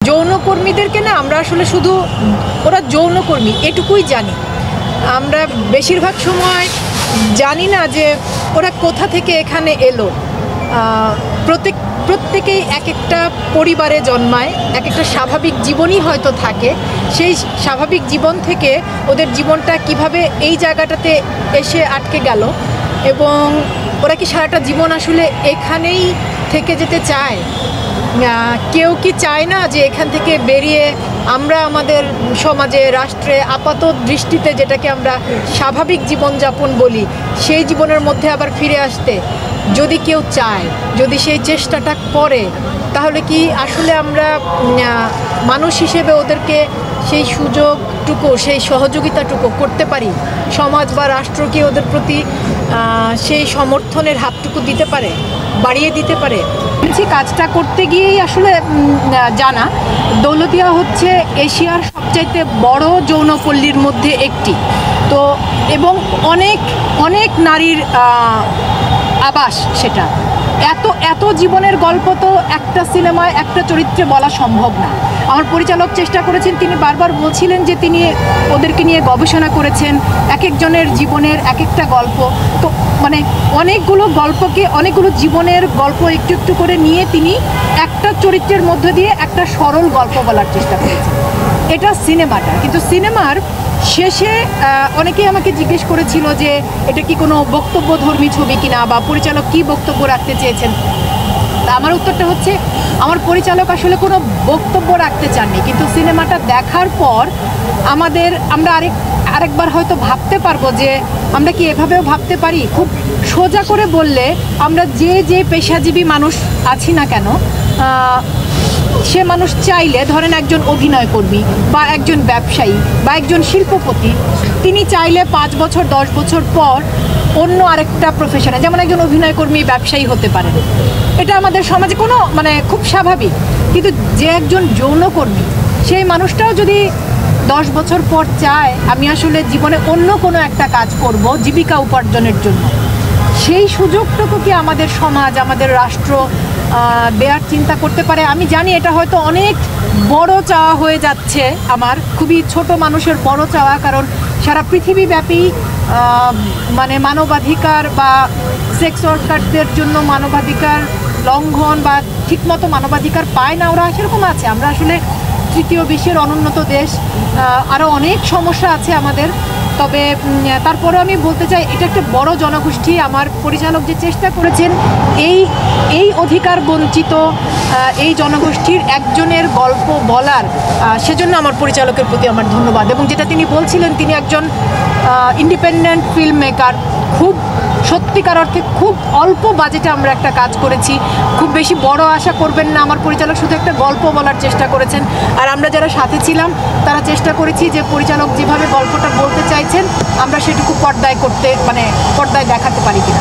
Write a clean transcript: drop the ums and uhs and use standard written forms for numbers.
যৌনকর্মীদেরকে না আমরা আসলে শুধু ওরা যৌনকর্মী এটুকুই জানি। আমরা বেশিরভাগ সময় জানি না যে ওরা কোথা থেকে এখানে এলো। প্রত্যেকেই এক একটা পরিবারে জন্মায়, এক একটা স্বাভাবিক জীবনই হয়তো থাকে। সেই স্বাভাবিক জীবন থেকে ওদের জীবনটা কিভাবে এই জায়গাটাতে এসে আটকে গেল, এবং ওরা কি সারাটা জীবন আসলে এখানেই থেকে যেতে চায়? কেউ কি চায় না যে এখান থেকে বেরিয়ে আমরা আমাদের সমাজে, রাষ্ট্রে আপাত দৃষ্টিতে যেটাকে আমরা স্বাভাবিক জীবনযাপন বলি, সেই জীবনের মধ্যে আবার ফিরে আসতে? যদি কেউ চায়, যদি সেই চেষ্টাটা করে, তাহলে কি আসলে আমরা মানুষ হিসেবে ওদেরকে সেই সুযোগটুকু, সেই সহযোগিতাটুকু করতে পারি? সমাজ বা রাষ্ট্র কি ওদের প্রতি সেই সমর্থনের হাতটুকু দিতে পারে, বাড়িয়ে দিতে পারে? কাজটা করতে গিয়েই আসলে জানা, দৌলতদিয়া হচ্ছে এশিয়ার সবচাইতে বড় যৌনপল্লীর মধ্যে একটি। তো এবং অনেক অনেক নারীর আবাস সেটা। এত জীবনের গল্প তো একটা সিনেমায় একটা চরিত্রে বলা সম্ভব না। আমার পরিচালক চেষ্টা করেছেন, তিনি বারবার বলছিলেন যে তিনি ওদেরকে নিয়ে গবেষণা করেছেন, এক একজনের জীবনের এক একটা গল্প। তো মানে অনেকগুলো গল্পকে, অনেকগুলো জীবনের গল্প একটু একটু করে নিয়ে তিনি একটা চরিত্রের মধ্য দিয়ে একটা সরল গল্প বলার চেষ্টা করেছেন। এটা সিনেমাটা, কিন্তু সিনেমার শেষে অনেকেই আমাকে জিজ্ঞেস করেছিল যে এটা কি কোনো বক্তব্যধর্মী ছবি কিনা, বা পরিচালক কি বক্তব্য রাখতে চেয়েছেন। তা আমার উত্তরটা হচ্ছে, আমার পরিচালক আসলে কোনো বক্তব্য রাখতে চাননি, কিন্তু সিনেমাটা দেখার পর আমরা আরেকবার হয়তো ভাবতে পারবো যে আমরা কি এভাবেও ভাবতে পারি। খুব সোজা করে বললে, আমরা যে পেশাজীবী মানুষ আছি না কেন, সে মানুষ চাইলে, ধরেন একজন অভিনয় কর্মী বা একজন ব্যবসায়ী বা একজন শিল্পপতি, তিনি চাইলে 5 বছর 10 বছর পর অন্য আরেকটা প্রফেশনে, যেমন একজন অভিনয় কর্মী ব্যবসায়ী হতে পারেন। এটা আমাদের সমাজে কোনো খুব স্বাভাবিক। কিন্তু যে একজন যৌনকর্মী, সেই মানুষটাও যদি 10 বছর পর চায় আমি আসলে জীবনে অন্য কোনো একটা কাজ করব জীবিকা উপার্জনের জন্য, সেই সুযোগটুকু কি আমাদের সমাজ, আমাদের রাষ্ট্র দেওয়ার চিন্তা করতে পারে? আমি জানি এটা হয়তো অনেক বড় চাওয়া হয়ে যাচ্ছে, আমার খুবই ছোট মানুষের বড় চাওয়া, কারণ সারা পৃথিবীব্যাপী মানবাধিকার বা সেক্স ওয়ার্কারদের জন্য মানবাধিকার লঙ্ঘন বা ঠিকমতো মানবাধিকার পায় না ওরা, সেরকম আছে। আমরা আসলে তৃতীয় বিশ্বের অনুন্নত দেশ, আরও অনেক সমস্যা আছে আমাদের। তবে তারপরেও আমি বলতে চাই, এটা একটা বড় জনগোষ্ঠী। আমার পরিচালক যে চেষ্টা করেছেন এই অধিকার বঞ্চিত এই জনগোষ্ঠীর একজনের গল্প বলার, সেজন্য আমার পরিচালকের প্রতি আমার ধন্যবাদ। এবং যেটা তিনি বলছিলেন, তিনি একজন ইন্ডিপেন্ডেন্ট ফিল্ম মেকার। খুব সত্যিকার অর্থে খুব অল্প বাজেটে আমরা একটা কাজ করেছি। খুব বেশি বড় আশা করবেন না, আমার পরিচালক শুধু একটা গল্প বলার চেষ্টা করেছেন। আর আমরা যারা সাথে ছিলাম তারা চেষ্টা করেছি যে পরিচালক যেভাবে গল্পটা বলতে চাইছেন আমরা সেটুকু পর্দায় দেখাতে পারি কিনা।